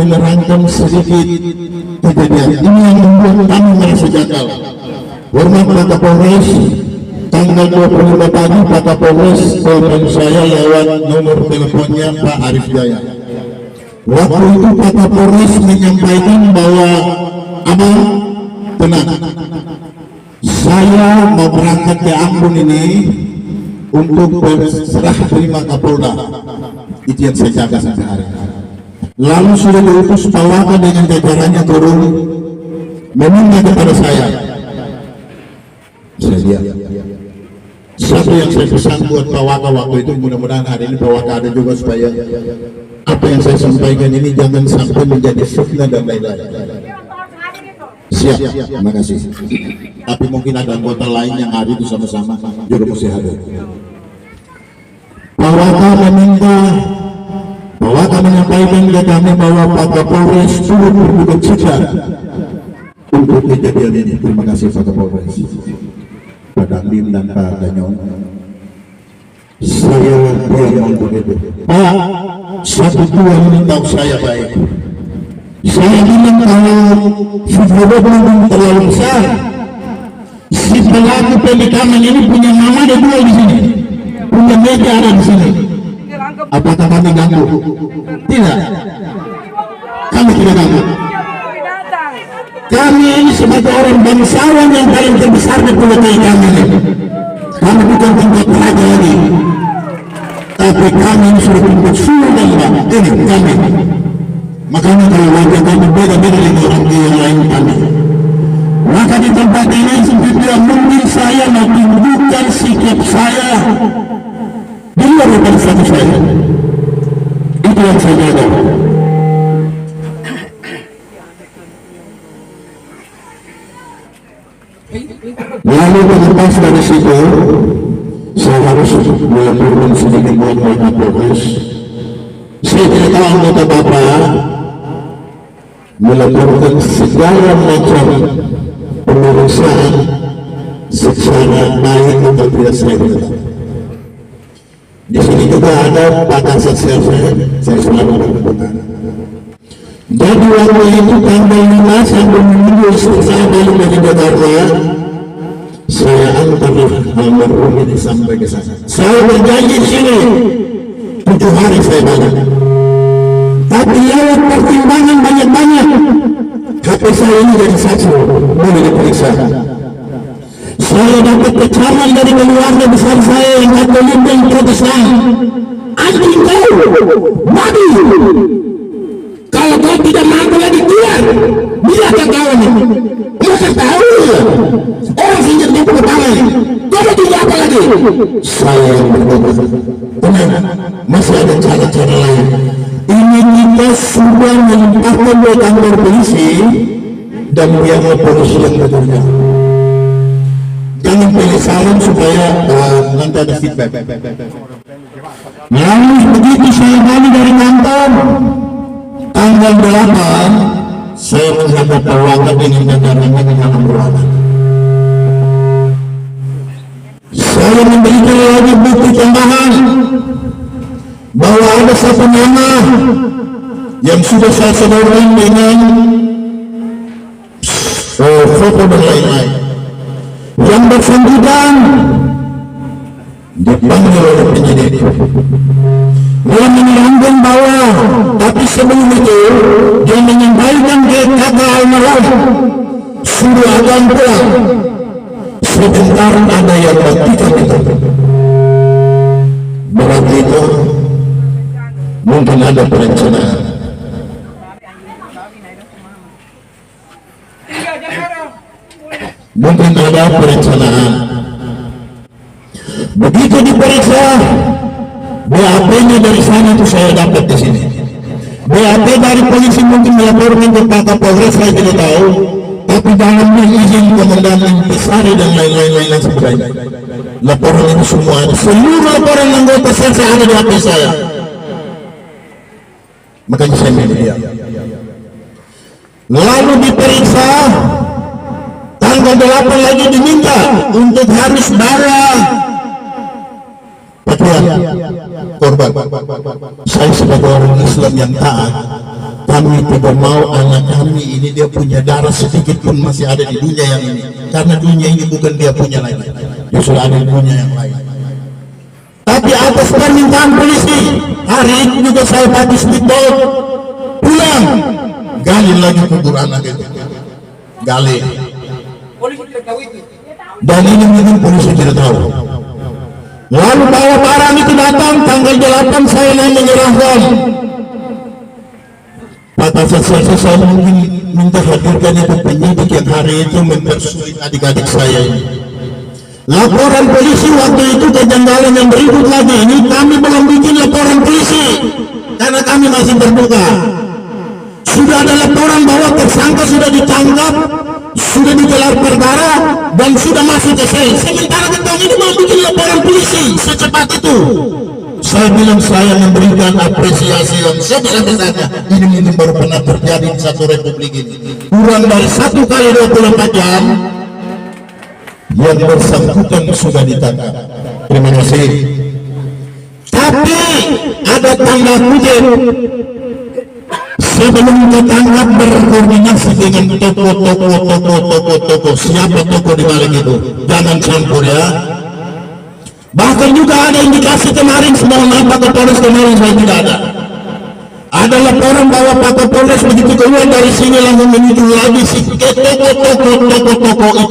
menerangkan sedikit kejadian ini yang membuat kami merasa janggal. Hormat Pak Kapolres, tanggal 25 pagi Pak Kapolres telepon saya lewat nomor teleponnya Pak Arif Jaya. Waktu itu Pak Kapolres menyampaikan bahwa abang tenang, saya mau berangkat ke Ambon ini untuk berserah terima Kapolda. Itu yang saya jaga sampai hari ini. Lalu sudah diutus Pak Waka dengan jajarannya turun meminta kepada saya lihat. Satu yang saya pesan buat Pak Waka waktu itu, mudah-mudahan hari ini Pak Waka ada juga, supaya apa yang saya sampaikan ini jangan sampai menjadi fitnah dan lain-lain. Siap, terima kasih. Tapi mungkin ada anggota lain yang hari itu sama-sama juga mesti hadir. Pak Waka menyampaikan ke kami bahwa Pak Kapolres turut berduka cita untuk kejadian ini. Terima kasih Pak Kapolres, Pak Dandim dan Pak Danyong. Saya bilang untuk itu, Pak, satu dua ini tahu saya baik. Saya bilang kalau video belum terlalu besar, si pelaku penikaman ini punya mama ada dua di sini, punya meja ada di sini. Apakah kami ganggu? Tidak. Kami tidak ganggu. Kami ini sebagai orang bangsawan yang paling terbesar di pulau kami ini. Kami bukan tempat raja lagi, tapi kami ini sudah tempat surga, Pak. Ini kami. Makanya kalau wajah kami beda-beda dengan orang yang lain kami. Maka di tempat ini sebenarnya mungkin saya mau tunjukkan sikap saya di luar daripada status saya. Itu yang saya jaga. Lalu lepas dari situ, saya harus melaporkan sedikit buat Pak Kapolres. Saya tidak tahu anggota Bapak melaporkan segala macam pemeriksaan secara baik atau tidak, saya tidak tahu. Di sini juga ada Pak Kasat saya selalu berhubungan. Jadi waktu itu tanggal 5 sampai minggu saya balik dari Jakarta, saya antar almarhum ini sampai ke sana. Saya berjanji di sini 7 hari saya balik. Tapi lewat pertimbangan banyak-banyak, HP saya ini jadi saksi, boleh diperiksa. Saya dapat kecaman dari keluarga besar saya yang Katolik dan Protestan. Anjing kau, babi. Kalau kau tidak mampu lagi keluar, biarkan kawan ini. Mereka tahu orang sinjat di pengetahuan. Kau mau tinggal apa lagi? Saya yang berdoa. Tenang, masih ada cara-cara lain. Ini kita sudah melimpahkan ke kantor polisi dan biarlah polisi yang bekerja. Jangan pilih salam supaya nanti ada feedback. Lalu begitu saya balik dari kantor tanggal 8, saya menghadap Pak Waka dengan jajarannya dengan ruangan. Saya memberikan lagi bukti tambahan bahwa ada satu nama yang sudah saya sodorkan dengan foto dan lain-lain, yang bersangkutan dipanggil oleh penyidik. Dia menerangkan bahwa tapi sebelum itu dia menyampaikan ke kakak almarhum suruh akan pulang, sebentar ada yang baktikan itu. Berarti itu mungkin ada perencanaan. Mungkin ada perencanaan. Begitu diperiksa, BAP-nya dari sana itu saya dapat di sini. BAP dari polisi mungkin melaporkan ke Pak Kapolres, saya tidak tahu. Tapi dalamnya izin komandan Intisari dan lain-lain sebagainya. Laporan itu semua ada. Seluruh laporan anggota saya ada di HP saya. Makanya saya milih dia. Lalu diperiksa. Tanggal 8 lagi diminta untuk harus bawa pakaian korban. Saya sebagai orang Islam yang taat, kami tidak mau anak kami ini dia punya darah sedikit pun masih ada di dunia yang ini, karena dunia ini bukan dia punya lagi, justru ada di dunia yang lain. Tapi atas permintaan polisi, hari itu juga saya pakai speedboat pulang, gali lagi kubur anak itu, gali. Dan ini mungkin polisi tidak tahu. Lalu bawa barang itu datang tanggal 8 saya menyerahkan. Pak Kasat saya mungkin minta hadirkan itu penyidik yang hari itu mempersulit adik-adik saya ini. Laporan polisi waktu itu kejanggalan yang berikut lagi. Ini kami belum bikin laporan polisi karena kami masih terbuka. Sudah ada laporan bahwa tersangka sudah ditangkap, sudah digelar perkara dan sudah masuk ke sel. Sementara kita ini mau bikin laporan polisi secepat itu. Saya bilang saya memberikan apresiasi yang sebesar-besarnya. Ini mungkin baru pernah terjadi di satu republik ini. Kurang dari 1 kali 24 jam yang bersangkutan sudah ditangkap. Terima kasih. Tapi ada tanda kutip, sebelum ditangkap berkoordinasi dengan toko. Siapa toko di balik itu? Jangan campur ya. Bahkan juga ada indikasi kemarin, mohon maaf Pak Kapolres kemarin saya tidak ada. Ada laporan bahwa Pak Kapolres begitu keluar dari sini langsung menuju lagi ke toko itu